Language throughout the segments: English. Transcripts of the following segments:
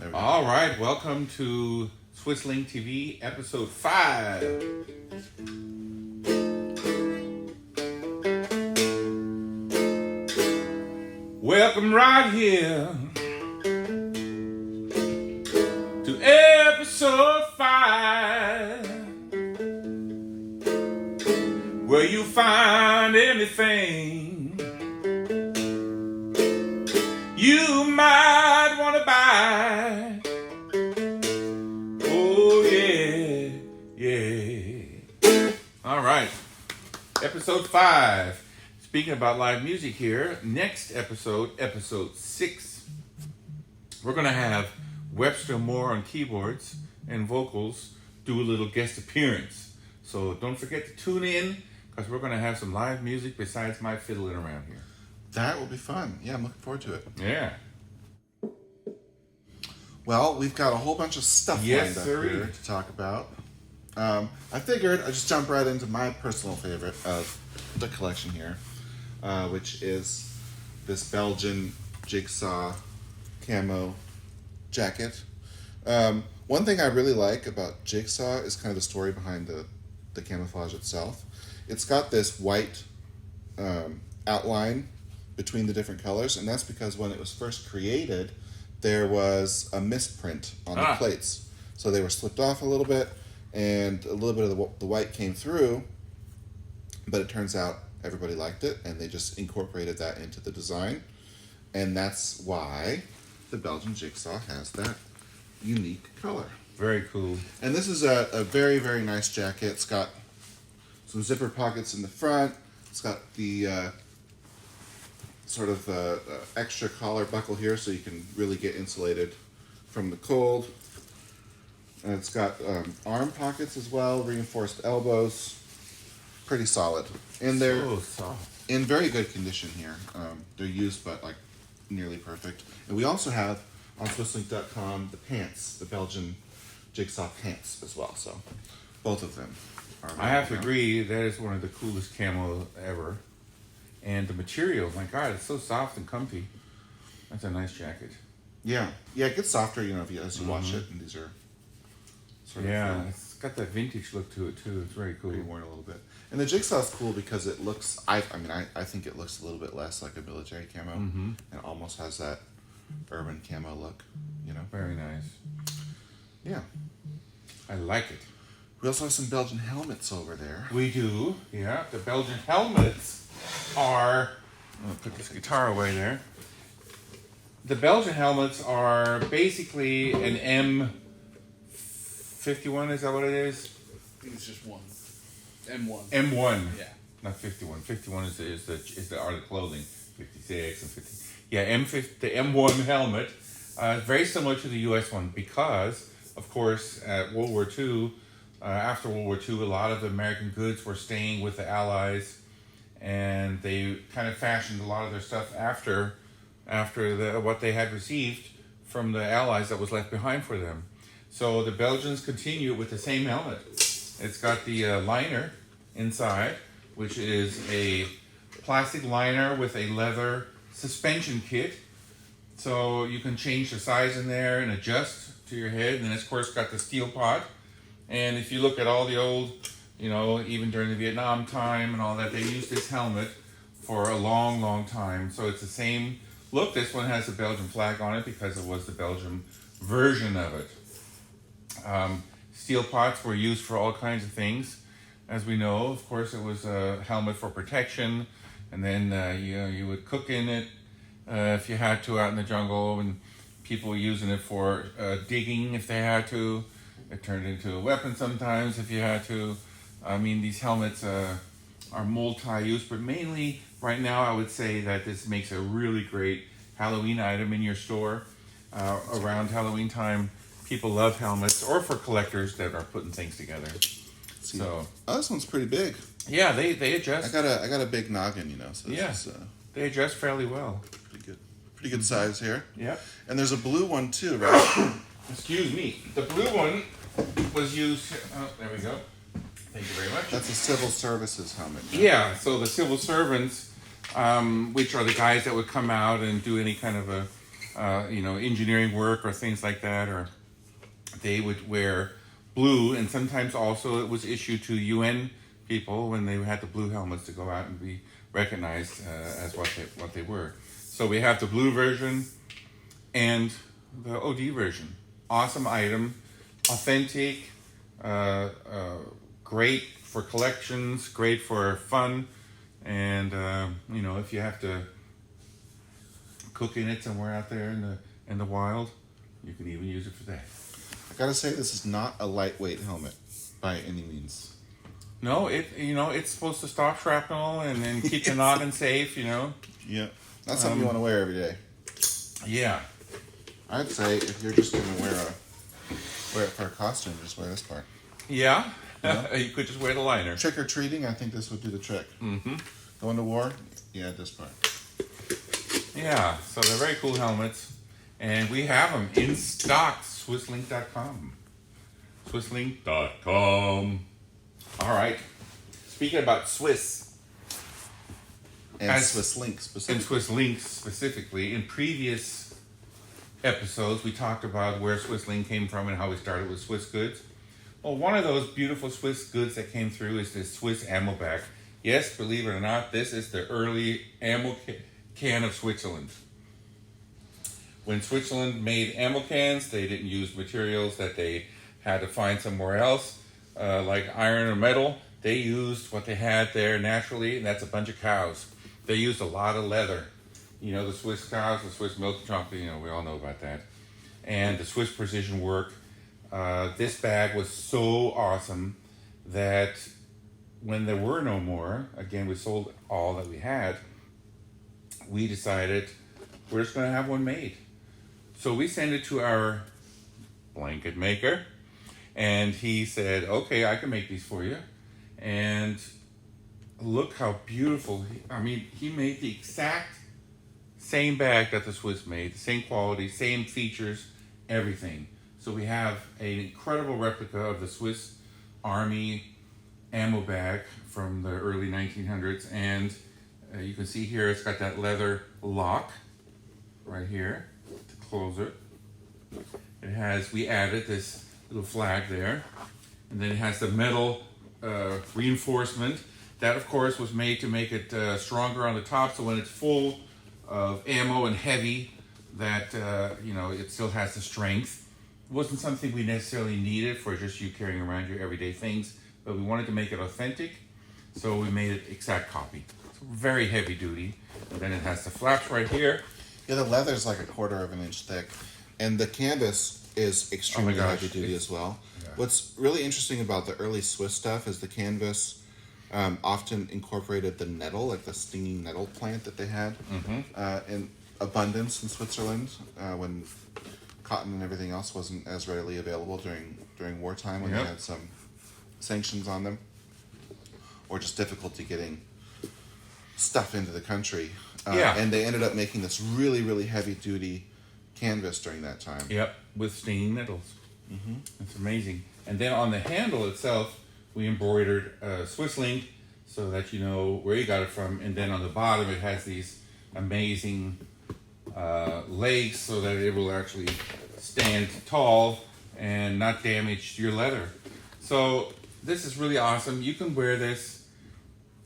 There we go. All right, welcome to Swissling TV, Episode 5. Welcome right here to Episode 5, where you find anything you might want to buy. Oh, yeah, yeah. All right. Episode 5. Speaking about live music here, next episode, episode 6, we're going to have Webster Moore on keyboards and vocals do a little guest appearance. So don't forget to tune in, because we're going to have some live music besides my fiddling around here. That will be fun. Yeah, I'm looking forward to it. Yeah. Well, we've got a whole bunch of stuff lined up sir. here to talk about. I figured I'd just jump right into my personal favorite of the collection here, which is this Belgian Jigsaw Camo jacket. One thing I really like about Jigsaw is kind of the story behind the camouflage itself. It's got this white outline between the different colors, and that's because when it was first created, there was a misprint on the plates. So they were slipped off a little bit, and a little bit of the white came through, but it turns out everybody liked it, and they just incorporated that into the design. And that's why the Belgian Jigsaw has that unique color. Very cool. And this is a very, very nice jacket. It's got some zipper pockets in the front. It's got the sort of extra collar buckle here so you can really get insulated from the cold. And it's got arm pockets as well, reinforced elbows. Pretty solid. And they're So soft. in very good condition here. They're used, but like nearly perfect. And we also have on Swisslink.com the pants, the Belgian Jigsaw pants as well. So both of them are. I have to agree, that is one of the coolest camo ever. And the material, my God, it's so soft and comfy. That's a nice jacket. Yeah, it gets softer, as you wash it, and these are sort of It's got that vintage look to it too. It's very cool. worn a little bit. And the Jigsaw's cool because it looks. I think it looks a little bit less like a military camo, and almost has that urban camo look. Very nice. Yeah. I like it. We also have some Belgian helmets over there. We do, yeah. The Belgian helmets are. I'm gonna put this guitar away there. The Belgian helmets are basically an M51. Is that what it is? I think it's just one. M1. M1. Yeah. Not 51. 51 is the art of clothing. 56 and 50. Yeah, the M1 helmet is very similar to the U.S. one because, of course, at World War II, after World War II, a lot of American goods were staying with the Allies, and they kind of fashioned a lot of their stuff after what they had received from the Allies that was left behind for them. So the Belgians continue with the same helmet. It's got the liner inside, which is a plastic liner with a leather suspension kit. So you can change the size in there and adjust to your head. And then, of course, got the steel pot. And if you look at all the old, even during the Vietnam time and all that, they used this helmet for a long, long time. So it's the same look. This one has the Belgian flag on it because it was the Belgian version of it. Steel pots were used for all kinds of things. As we know, of course, it was a helmet for protection. And then you would cook in it if you had to out in the jungle. And people were using it for digging if they had to. It turned into a weapon sometimes if you had to. I mean, these helmets are multi-use, but mainly right now I would say that this makes a really great Halloween item in your store. Around Halloween time, people love helmets, or for collectors that are putting things together. See, So this one's pretty big. yeah, they adjust. I got a big noggin, so Yeah. this is They adjust fairly well. pretty good size here. Yep. And there's a blue one too, right? Excuse me. The blue one was used. Oh, there we go. Thank you very much. That's a civil services helmet. Right? Yeah, so the civil servants, which are the guys that would come out and do any kind of a engineering work or things like that, or they would wear blue, and sometimes also it was issued to UN people when they had the blue helmets to go out and be recognized as what they were. So we have the blue version and the OD version. Awesome item, authentic, great for collections, great for fun, and if you have to cook in it somewhere out there in the wild, you can even use it for that. I gotta say, this is not a lightweight helmet by any means. No, it's supposed to stop shrapnel and keep the noggin safe. Yeah, that's something you want to wear every day. Yeah. I'd say if you're just gonna wear it for a costume, just wear this part. Yeah. Yeah. You could just wear the liner. Trick or treating, I think this would do the trick. Mm-hmm. Going to war, yeah, this part. Yeah. So they're very cool helmets, and we have them in stock. Swisslink.com. Swisslink.com. All right. Speaking about Swiss. And Swiss Link And specifically. Swiss Link specifically. In previous episodes, we talked about where Swiss Link came from and how we started with Swiss goods. Well, one of those beautiful Swiss goods that came through is this Swiss ammo bag. Yes, believe it or not, this is the early ammo can of Switzerland. When Switzerland made ammo cans, they didn't use materials that they had to find somewhere else, like iron or metal. They used what they had there naturally, and that's a bunch of cows. They used a lot of leather. The Swiss cows, the Swiss milk chocolate, we all know about that. And the Swiss precision work. This bag was so awesome that when there were no more, again, we sold all that we had, we decided we're just going to have one made. So we sent it to our blanket maker, and he said, okay, I can make these for you. And look how beautiful. He made the exact same bag that the Swiss made, the same quality, same features, everything. So we have an incredible replica of the Swiss Army ammo bag from the early 1900s. And you can see here, it's got that leather lock right here to close it. We added this little flag there. And then it has the metal reinforcement. That, of course, was made to make it stronger on the top. So when it's full of ammo and heavy, that, it still has the strength. It wasn't something we necessarily needed for just you carrying around your everyday things, but we wanted to make it authentic. So we made it exact copy. It's very heavy duty. And then it has the flaps right here. Yeah, the leather's like 1/4 of an inch thick. And the canvas is extremely heavy duty as well. Yeah. What's really interesting about the early Swiss stuff is the canvas often incorporated the nettle, like the stinging nettle plant that they had in abundance in Switzerland when cotton and everything else wasn't as readily available during wartime when they had some sanctions on them, or just difficulty getting stuff into the country. And they ended up making this really, really heavy duty canvas during that time. Yep, with stinging nettles. Mm-hmm. It's amazing. And then on the handle itself, we embroidered Swiss Link so that you know where you got it from. And then on the bottom, it has these amazing legs so that it will actually stand tall and not damage your leather. So this is really awesome. You can wear this.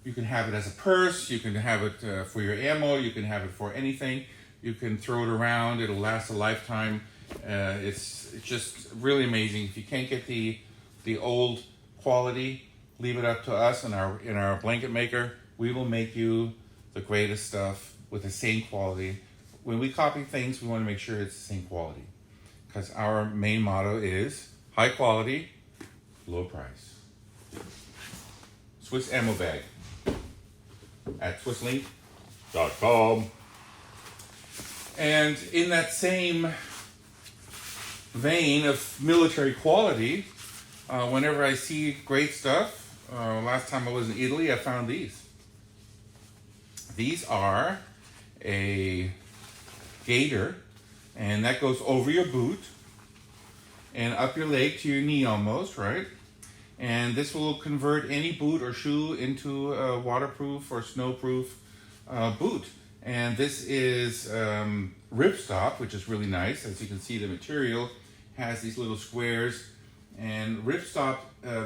You can have it as a purse. You can have it for your ammo. You can have it for anything. You can throw it around. It'll last a lifetime. It's just really amazing. If you can't get the old quality, leave it up to us in our blanket maker. We will make you the greatest stuff with the same quality. When we copy things, we want to make sure it's the same quality, because our main motto is high quality, low price. Swiss ammo bag at swisslink.com. And in that same vein of military quality, whenever I see great stuff, last time I was in Italy, I found these. These are a Gator, and that goes over your boot and up your leg to your knee almost, right? And this will convert any boot or shoe into a waterproof or snowproof boot. And this is ripstop, which is really nice. As you can see, the material has these little squares. And ripstop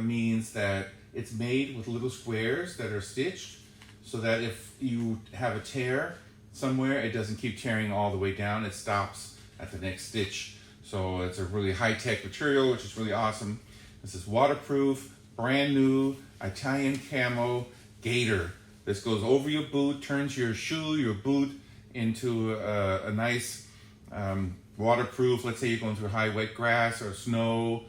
means that it's made with little squares that are stitched so that if you have a tear somewhere, it doesn't keep tearing all the way down. It stops at the next stitch. So it's a really high-tech material, which is really awesome. This is waterproof, brand new, Italian camo Gator. This goes over your boot, turns your shoe, your boot into a nice waterproof. Let's say you're going through high wet grass or snow.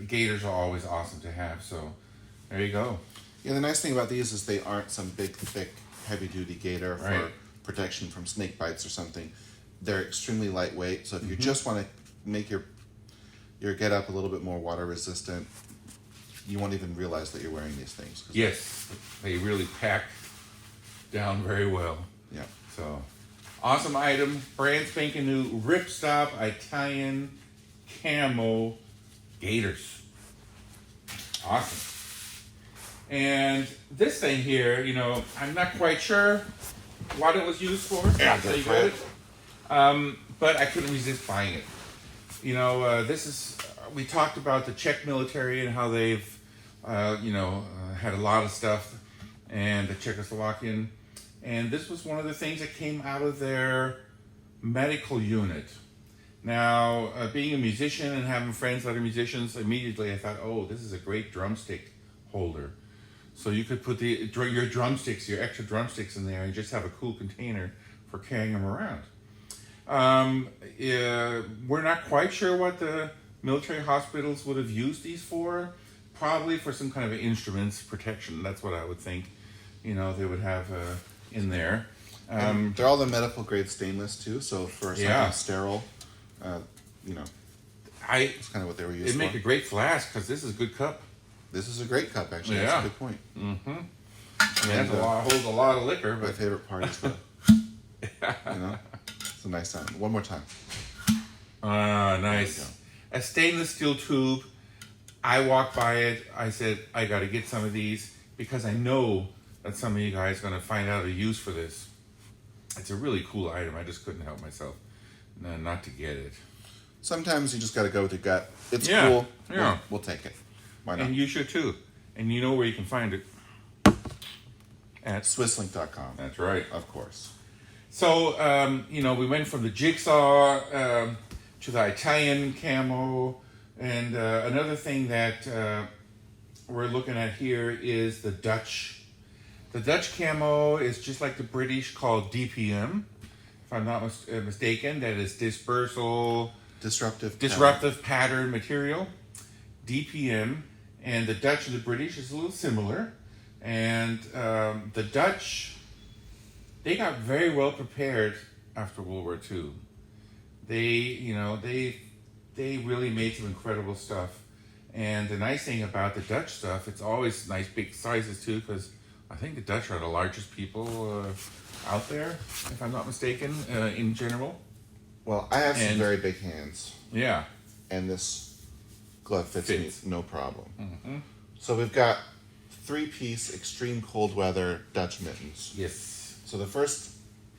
Gators are always awesome to have. So there you go. Yeah, the nice thing about these is they aren't some big, thick, heavy-duty gator for Right. protection from snake bites or something. They're extremely lightweight, so if you just want to make your get up a little bit more water resistant, you won't even realize that you're wearing these things. Yes, they really pack down very well. Yeah. So, awesome item, brand spanking new ripstop Italian camo Gators. Awesome. And this thing here, you know, I'm not quite sure what it was used for. Yeah, So you got it. But I couldn't resist buying it. You know, this is, we talked about the Czech military and how they've, had a lot of stuff, and the Czechoslovakian. And this was one of the things that came out of their medical unit. Now, being a musician and having friends that are musicians, immediately I thought, oh, this is a great drumstick holder. So you could put your drumsticks, your extra drumsticks in there and just have a cool container for carrying them around. We're not quite sure what the military hospitals would have used these for. Probably for some kind of instruments protection. That's what I would think. You know, they would have in there. And they're all the medical grade stainless too. So for something sterile, it's kind of what they were used It'd for. make a great flask because this is a good cup. This is a great cup, actually. Yeah. That's a good point. And holds a lot of liquor. My But favorite part is the, it's a nice sound. One more time. nice. There A stainless steel tube. I walked by it. I said, I got to get some of these because I know that some of you guys are going to find out a use for this. It's a really cool item. I just couldn't help myself not to get it. Sometimes you just got to go with your gut. It's Yeah, cool. yeah. We'll take it. Why not? And you should too. And you know where you can find it. At Swisslink.com. That's right. Of course. So, we went from the Jigsaw to the Italian camo. And another thing that we're looking at here is the Dutch. The Dutch camo is just like the British, called DPM. If I'm not mistaken, that is disruptive pattern material. DPM. And the Dutch and the British is a little similar. And the Dutch, they got very well prepared after World War II. They really made some incredible stuff. And the nice thing about the Dutch stuff, it's always nice big sizes too, because I think the Dutch are the largest people out there, if I'm not mistaken, in general. Well, I have some very big hands. Yeah. And this glove fits me no problem. Mm-hmm. So we've got 3-piece extreme cold weather Dutch mittens. Yes. So the first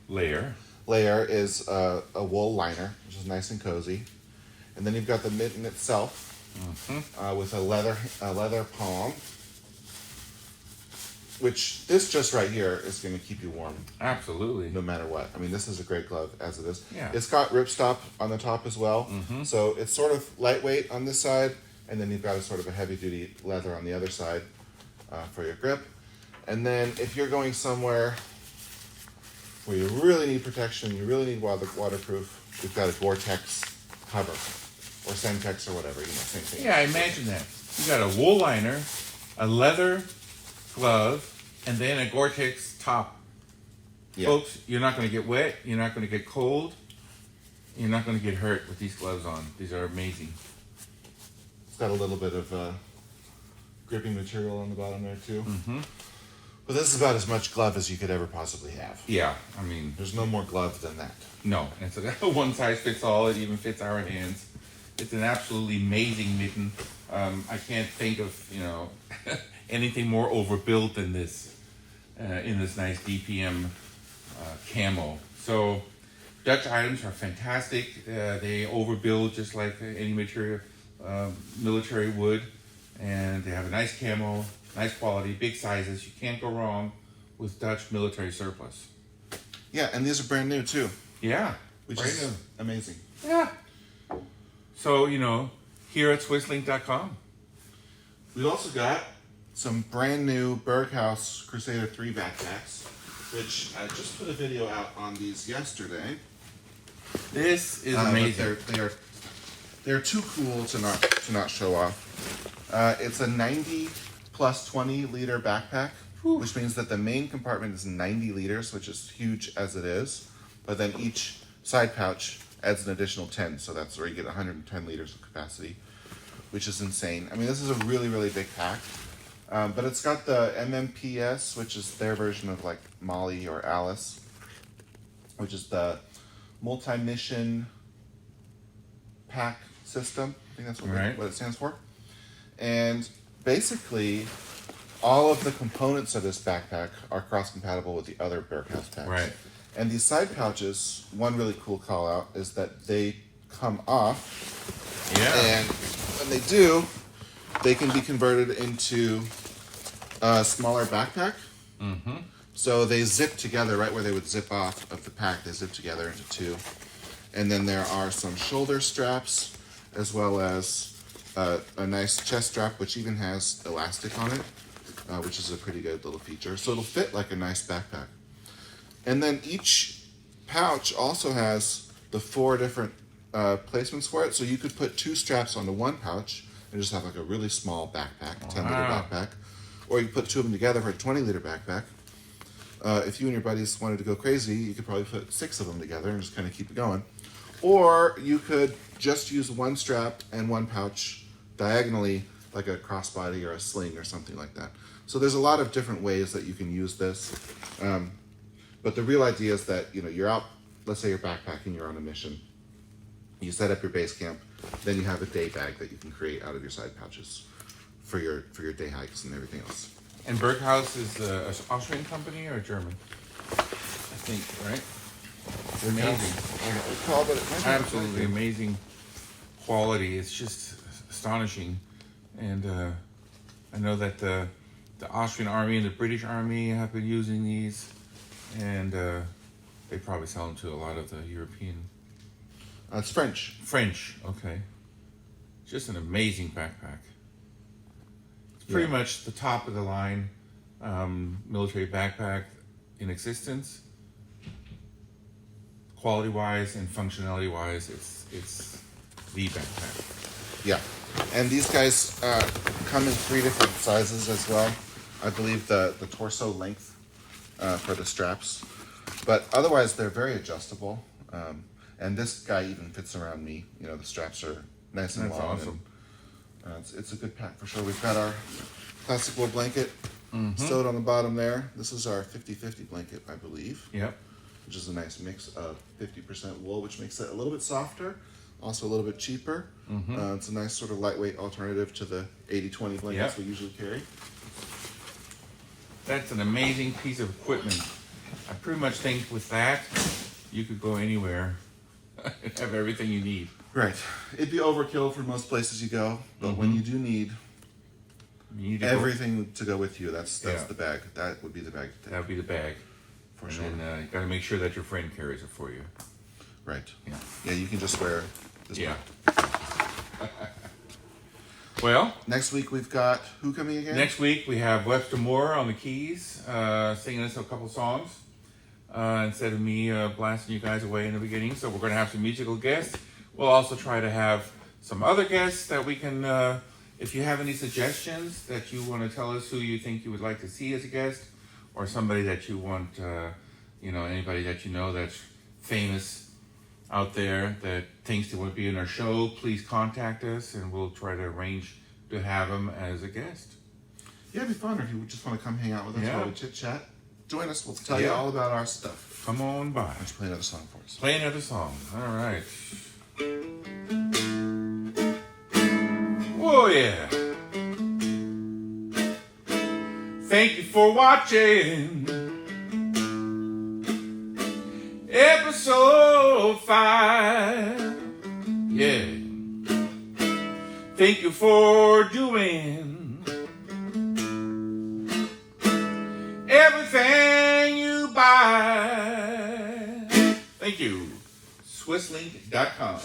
Layer. is a wool liner, which is nice and cozy. And then you've got the mitten itself with a leather palm, which this just right here is going to keep you warm. Absolutely. No matter what. I mean, this is a great glove as it is. Yeah. It's got ripstop on the top as well. So it's sort of lightweight on this side, and then you've got a sort of a heavy-duty leather on the other side for your grip. And then if you're going somewhere where you really need protection, you really need waterproof, we've got a Gore-Tex cover. Or Semtex or whatever, same thing. Yeah, I imagine that. You got a wool liner, a leather glove, and then a Gore-Tex top. Yeah. Folks, you're not going to get wet. You're not going to get cold. You're not going to get hurt with these gloves on. These are amazing. It's got a little bit of gripping material on the bottom there too. But this is about as much glove as you could ever possibly have. Yeah, I mean, There's no more glove than that. no. And so that one size fits all. It even fits our hands. It's an absolutely amazing mitten. I can't think of, anything more overbuilt than this in this nice DPM camo. So Dutch items are fantastic. They overbuild just like any material, military would, and they have a nice camo, nice quality, big sizes. You can't go wrong with Dutch military surplus. Yeah, and these are brand new too, Yeah, which brand is new. amazing. Yeah. So here at SwissLink.com. We also got some brand new Berghaus Crusader 3 backpacks, which I just put a video out on these yesterday. This is But amazing. they're too cool to not show off. It's a 90 plus 20 liter backpack, which means that the main compartment is 90 liters, which is huge as it is. But then each side pouch adds an additional 10, so that's where you get 110 liters of capacity, which is insane. I mean, this is a really, really big pack. But it's got the MMPS, which is their version of like Molly or Alice, which is the multi-mission pack system. I think that's what it stands for. And basically, all of the components of this backpack are cross-compatible with the other Berghaus packs. Right. And these side pouches, one really cool call out is that they come off. Yeah. And when they do, they can be converted into a smaller backpack. Mm-hmm. So they zip together right where they would zip off of the pack. They zip together into two. And then there are some shoulder straps as well as a nice chest strap, which even has elastic on it, which is a pretty good little feature. So it'll fit like a nice backpack. And then each pouch also has the 4 different placements for it. So you could put 2 straps onto one pouch and just have like a really small backpack, 10 liter backpack. Or you put 2 of them together for a 20 liter backpack. If you and your buddies wanted to go crazy, you could probably put 6 of them together and just kind of keep it going. Or you could just use one strap and one pouch diagonally, like a crossbody or a sling or something like that. So there's a lot of different ways that you can use this. But the real idea is that you're out, let's say you're backpacking, you're on a mission. You set up your base camp, then you have a day bag that you can create out of your side pouches for your day hikes and everything else. And Berghaus is an Austrian company or German? I think, right? It's amazing. I don't recall, but it might be Absolutely amazing quality. It's just astonishing. And I know that the Austrian army and the British army have been using these, and they probably sell them to a lot of the European. It's French. French, okay. Just an amazing backpack. It's pretty much the top of the line military backpack in existence. Quality wise and functionality wise, it's the backpack. Yeah, and these guys come in 3 different sizes as well. I believe the torso length for the straps, but otherwise they're very adjustable. And this guy even fits around me. The straps are nice and That's long. awesome. And, it's a good pack for sure. We've got our plastic wool blanket sewed on the bottom there. This is our 50-50 blanket, I believe. Yep. Which is a nice mix of 50% wool, which makes it a little bit softer, also a little bit cheaper. It's a nice sort of lightweight alternative to the 80-20 blankets we usually carry. That's an amazing piece of equipment. I pretty much think with that, you could go anywhere and have everything you need. Right. It'd be overkill for most places you go, but when you do need You need to everything to go with you, that's the bag. That would be the bag to take. That would be the bag. For And sure. then you got to make sure that your friend carries it for you. Right. Yeah. Yeah, you can just wear this Yeah. bag. Well, Next week we've got who coming again? next week we have Webster Moore on the keys, singing us a couple songs. Instead of me blasting you guys away in the beginning. So we're going to have some musical guests. We'll also try to have some other guests that we can, if you have any suggestions that you want to tell us who you think you would like to see as a guest, or somebody that you want, anybody that you know that's famous out there that thinks they would be in our show, please contact us and we'll try to arrange to have them as a guest. Yeah, it'd be fun if you just want to come hang out with us Yeah. while we chit chat. Join us. We'll tell you all about our stuff. Come on by. Why don't you play another song for us? Play another song. All right. Oh, yeah. Thank you for watching. Ep.5. Yeah. Thank you for doing everything you buy. Thank you. Swisslink.com.